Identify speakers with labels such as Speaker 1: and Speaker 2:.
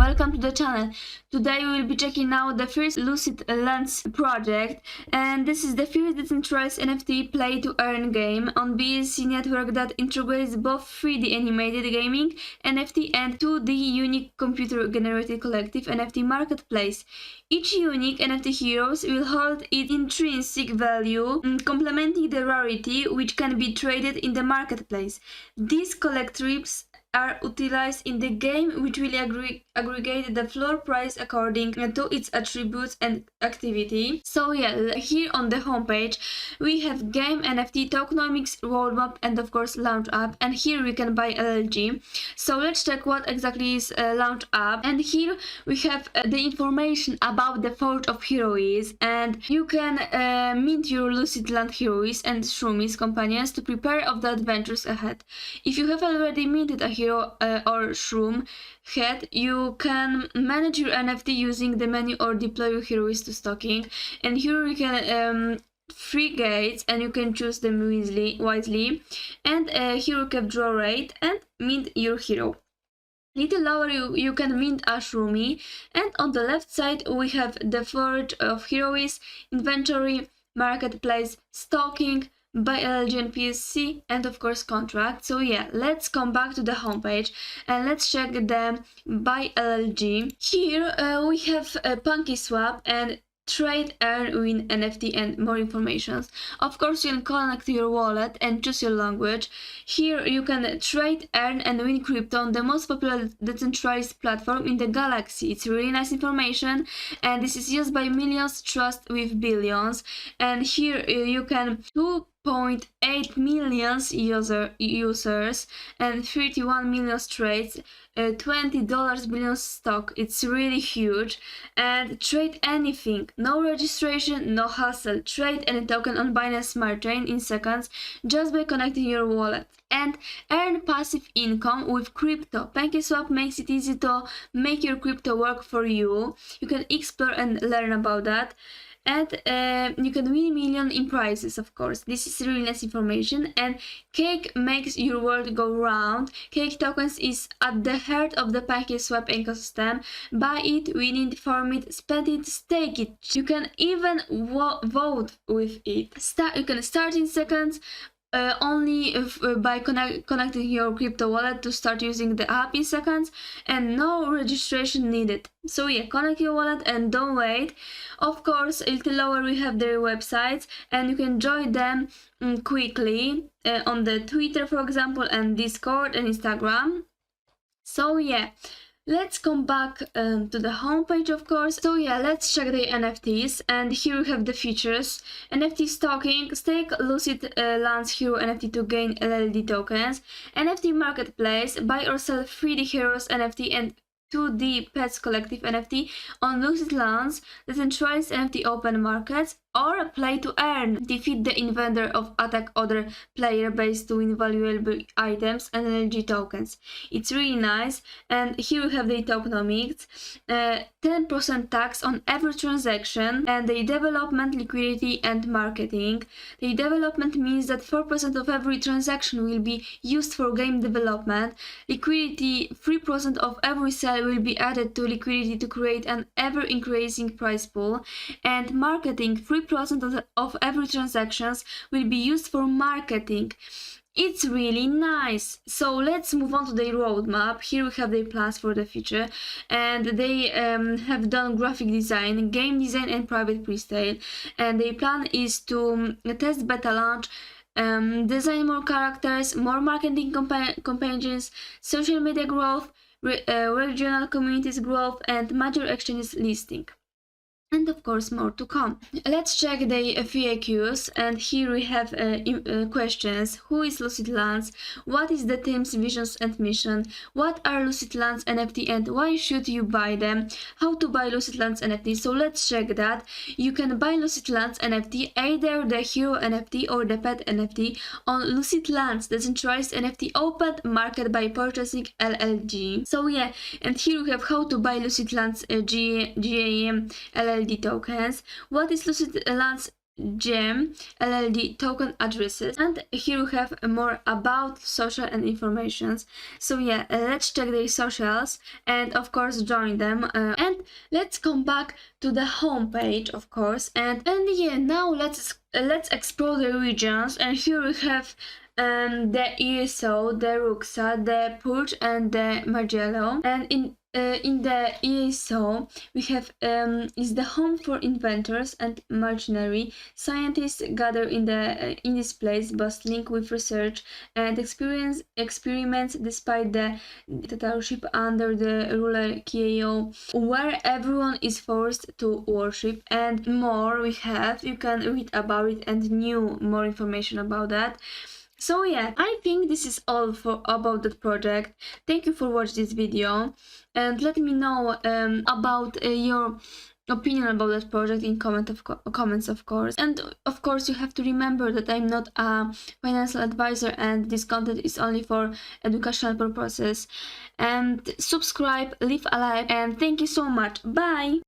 Speaker 1: welcome to the channel. Today we will be checking out the first Lucid Lens project, and this is the first decentralized NFT play-to-earn game on BSC network that integrates both 3D animated gaming NFT and 2D unique computer-generated collective NFT marketplace. Each unique NFT heroes will hold its intrinsic value, complementing the rarity which can be traded in the marketplace. These collectibles are utilized in the game, which will aggregate the floor price according to its attributes and activity. So yeah, here on the homepage we have game, NFT, tokenomics, roadmap, and of course launch app, and here we can buy LLG. So let's check what exactly is launch app, and here we have the information about the Forge of Heroes, and you can mint your Lucid Land heroes and shroomies companions to prepare of the adventures ahead. If you have already minted a hero or shroom head, you can manage your NFT using the menu or deploy your heroes to stocking, and here you can free gates and you can choose them wisely, and here you can draw rate and mint your hero. Little lower you can mint a shroomy, and on the left side we have the Forge of Heroes, inventory, marketplace, stocking, buy LLG and PSC, and of course contract. So yeah, let's come back to the homepage and let's check the buy LLG. Here we have a Punky Swap and trade, earn, win NFT and more information. Of course you can connect to your wallet and choose your language. Here you can trade, earn and win crypto on the most popular decentralized platform in the galaxy. It's really nice information, and this is used by millions, trust with billions. And here you can 2.8 million users and 31 million trades, $20 billion stock. It's really huge. And trade anything, no registration, no hassle. Trade any token on Binance Smart Chain in seconds just by connecting your wallet, and earn passive income with crypto. PancakeSwap makes it easy to make your crypto work for you. You can explore and learn about that. And you can win million in prizes, of course. This is really nice information. And Cake makes your world go round. Cake tokens is at the heart of the PancakeSwap ecosystem. Buy it, win it, farm it, spend it, stake it. You can even vote with it. You can start in seconds. Only by connecting your crypto wallet to start using the app in seconds, and no registration needed. So yeah, connect your wallet and don't wait. Of course, a little lower we have their websites, and you can join them quickly on the Twitter, for example, and Discord and Instagram. So yeah, let's come back to the homepage, of course. So yeah, let's check the NFTs, and here we have the features. NFT stocking, stake Lucid Lance Hero NFT to gain LLD tokens. NFT marketplace, buy or sell 3D Heroes NFT and 2D Pets Collective NFT on Lucid Lance, decentralized NFT open markets, or play to earn. Defeat the inventor of attack other player base to win valuable items and energy tokens. It's really nice. And here we have the tokenomics, 10% tax on every transaction, and the development, liquidity and marketing. The development means that 4% of every transaction will be used for game development. Liquidity, 3% of every sale will be added to liquidity to create an ever-increasing price pool. And marketing, 3% of every transactions will be used for marketing. It's really nice. So let's move on to the roadmap. Here we have their plans for the future, and they have done graphic design, game design and private pre-sale, and their plan is to test beta launch, design more characters, more marketing campaigns, social media growth, regional communities growth, and major exchanges listing. And of course more to come. Let's check the FAQs, and here we have questions. Who is Lucid Lance? What is the team's visions and mission? What are Lucid Lance NFT and why should you buy them? How to buy Lucid Lance NFT? So let's check that. You can buy Lucid Lance NFT, either the Hero NFT or the Pet NFT, on Lucid Lance, decentralized NFT open market, by purchasing LLG. So yeah, and here we have how to buy Lucid Lance GAM LLG tokens. What is Lucid Lance gem LLD token addresses. And here we have more about social and informations. So yeah, let's check their socials and of course join them, and let's come back to the home page, of course, and yeah, now let's explore the regions. And here we have the ESO, the Ruxa, the Purge, and the Magello. And in the ESO, we have is the home for inventors and machinery. Scientists gather in this place, bustling with research and experiments, despite the dictatorship under the ruler Kyo, where everyone is forced to worship. And more we have, you can read about it and know more information about that. So yeah, I think this is all about that project. Thank you for watching this video, and let me know about your opinion about that project in comments, of course. And of course, you have to remember that I'm not a financial advisor, and this content is only for educational purposes. And subscribe, leave a like, and thank you so much. Bye.